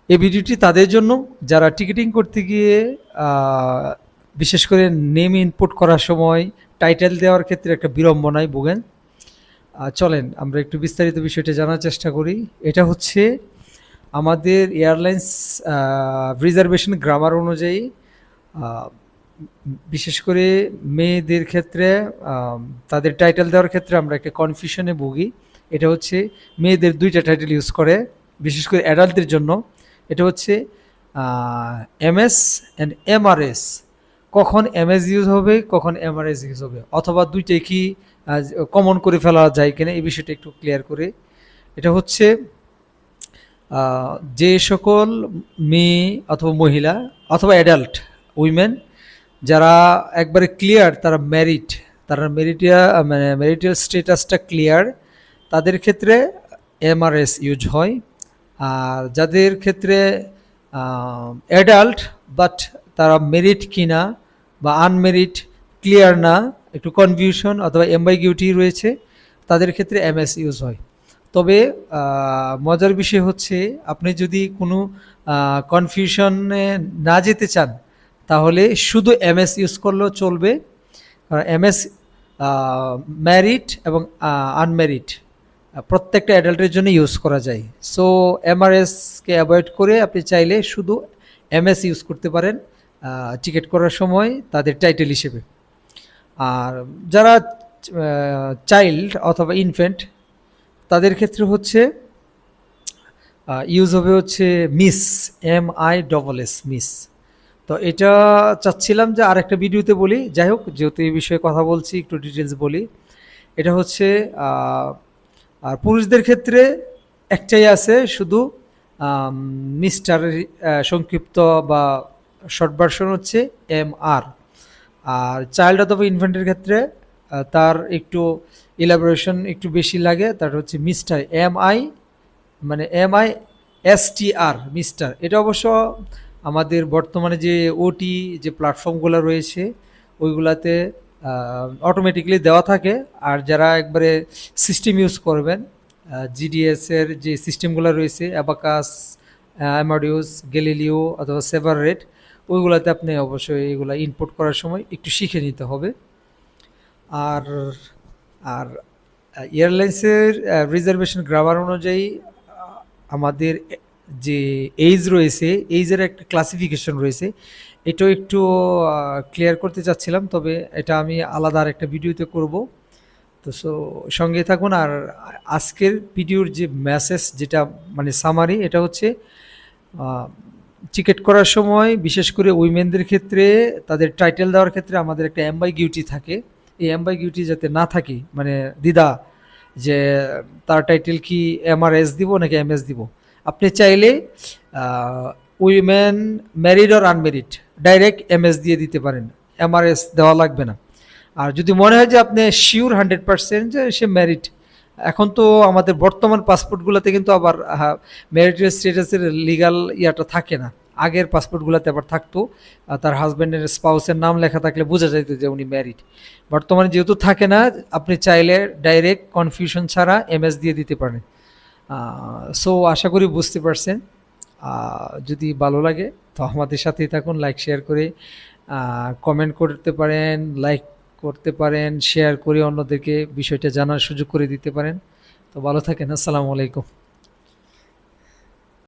এই ভিডিওটি তাদের জন্য যারা টিকেটিং করতে গিয়ে আহ, বিশেষ করে নেম ইনপুট করার সময় টাইটেল দেওয়ার ক্ষেত্রে একটা বিড়ম্বনায় ভোগেন। চলেন আমরা একটু বিস্তারিত বিষয়টা জানার চেষ্টা করি। এটা হচ্ছে আমাদের এয়ারলাইন্স রিজার্ভেশন গ্রামার অনুযায়ী আহ, বিশেষ করে মেয়েদের ক্ষেত্রে তাদের টাইটেল দেওয়ার ক্ষেত্রে আমরা একটা কনফিউশনে ভুগি। এটা হচ্ছে মেয়েদের দুইটা টাইটেল ইউজ করে, বিশেষ করে অ্যাডাল্টদের জন্য। এটা হচ্ছে এমএস অ্যান্ড এমআরএস। কখন এমএস ইউজ হবে, কখন এমআরএস ইউজ হবে, অথবা দুইটাই কি কমন করে ফেলা যায় কিনা, এই বিষয়টা একটু ক্লিয়ার করে। এটা হচ্ছে যে সকল মেয়ে অথবা মহিলা অথবা অ্যাডাল্ট উইমেন যারা একবারে ক্লিয়ার, তারা ম্যারিড, তারা মানে ম্যারিটাল স্ট্যাটাসটা ক্লিয়ার, তাদের ক্ষেত্রে এমআরএস ইউজ হয়। আর যাদের ক্ষেত্রে অ্যাডাল্ট বাট তারা মেরিট কিনা বা আনমেরিট ক্লিয়ার না, একটু কনফিউশন অথবা এমবাইগিউটি রয়েছে, তাদের ক্ষেত্রে এমএস ইউজ হয়। তবে মজার বিষয় হচ্ছে আপনি যদি কোনো কনফিউশনে না যেতে চান তাহলে শুধু এমএস ইউজ করলেও চলবে। কারণ এমএস ম্যারিড এবং আনম্যারিড প্রত্যেকটা অ্যাডাল্টের জন্য ইউজ করা যায়। সো এমআরএসকে অ্যাভয়েড করে আপনি চাইলে শুধু এমএস ইউজ করতে পারেন টিকিট করার সময় তাদের টাইটেল হিসেবে। আর যারা চাইল্ড অথবা ইনফ্যান্ট, তাদের ক্ষেত্রে হচ্ছে ইউজ হবে হচ্ছে মিস, MISS, মিস। তো এটা চাচ্ছিলাম যে আরেকটা ভিডিওতে বলি, যাই হোক যেহেতু এই বিষয়ে কথা বলছি একটু ডিটেলস বলি। এটা হচ্ছে আর পুরুষদের ক্ষেত্রে একটাই আছে শুধু, মিস্টার সংক্ষিপ্ত বা শর্ট ভার্সন হচ্ছে MR। আর চাইল্ড অথবা ইনফ্যান্টের ক্ষেত্রে তার একটু ইলাবোরেশন একটু বেশি লাগে, তার হচ্ছে মিস্টার, মানে MISTR, মিস্টার। এটা অবশ্য আমাদের বর্তমানে যে ওটি যে প্ল্যাটফর্মগুলো রয়েছে ওইগুলাতে অটোমেটিকলি দেওয়া থাকে। আর যারা একবারে সিস্টেম ইউজ করবেন, GDS এর যে সিস্টেমগুলো রয়েছে, অ্যাবাকাস, অ্যামাডিউস, গ্যালিলিও অথবা সেভার রেট, ওইগুলাতে আপনি অবশ্যই এগুলা ইনপুট করার সময় একটু শিখে নিতে হবে। আর আর এয়ারলাইন্সের রিজার্ভেশন গ্রামার অনুযায়ী আমাদের যে এইজ রয়েছে, এইজের একটা ক্লাসিফিকেশন রয়েছে, এটাও একটু ক্লিয়ার করতে চাচ্ছিলাম, তবে এটা আমি আলাদা আর একটা ভিডিওতে করব। তো সঙ্গে থাকুন। আর আজকের ভিডিওর যে মেসেজ, যেটা মানে সামারি, এটা হচ্ছে টিকিট করার সময় বিশেষ করে উইমেনদের ক্ষেত্রে তাদের টাইটেল দেওয়ার ক্ষেত্রে আমাদের একটা অ্যাম্বাইগিউটি থাকে। এই অ্যাম্বাইগিউটি যাতে না থাকে, মানে দ্বিধা, যে তার টাইটেল কি MRS দিব নাকি MS দিব, আপনি চাইলে women married or unmarried direct MS দিয়ে দিতে পারেন, MRS দেওয়া লাগবে না। আর যদি মনে হয় যে আপনি শিওর 100% যে সে ম্যারিড, এখন তো আমাদের বর্তমান পাসপোর্টগুলোতে কিন্তু আবার ম্যারিটাল স্ট্যাটাসের লিগাল ইয়াটা থাকে না, আগের পাসপোর্টগুলোতে আবার থাকতো, তার হাজব্যান্ডের স্পাউসের নাম লেখা থাকলে বোঝা যেত যে উনি ম্যারিড। বর্তমানে যেহেতু থাকে না, আপনি চাইলে ডাইরেক্ট কনফিউশন ছাড়া MS দিয়ে দিতে পারেন। সো আশা করি বুঝতে পারছেন। যদি ভালো লাগে তো আমাদের সাথেই থাকুন, লাইক শেয়ার করে, কমেন্ট করতে পারেন, লাইক করতে পারেন, শেয়ার করে অন্যদেরকে বিষয়টা জানার সুযোগ করে দিতে পারেন। তো ভালো থাকেন, আসসালামু আলাইকুম।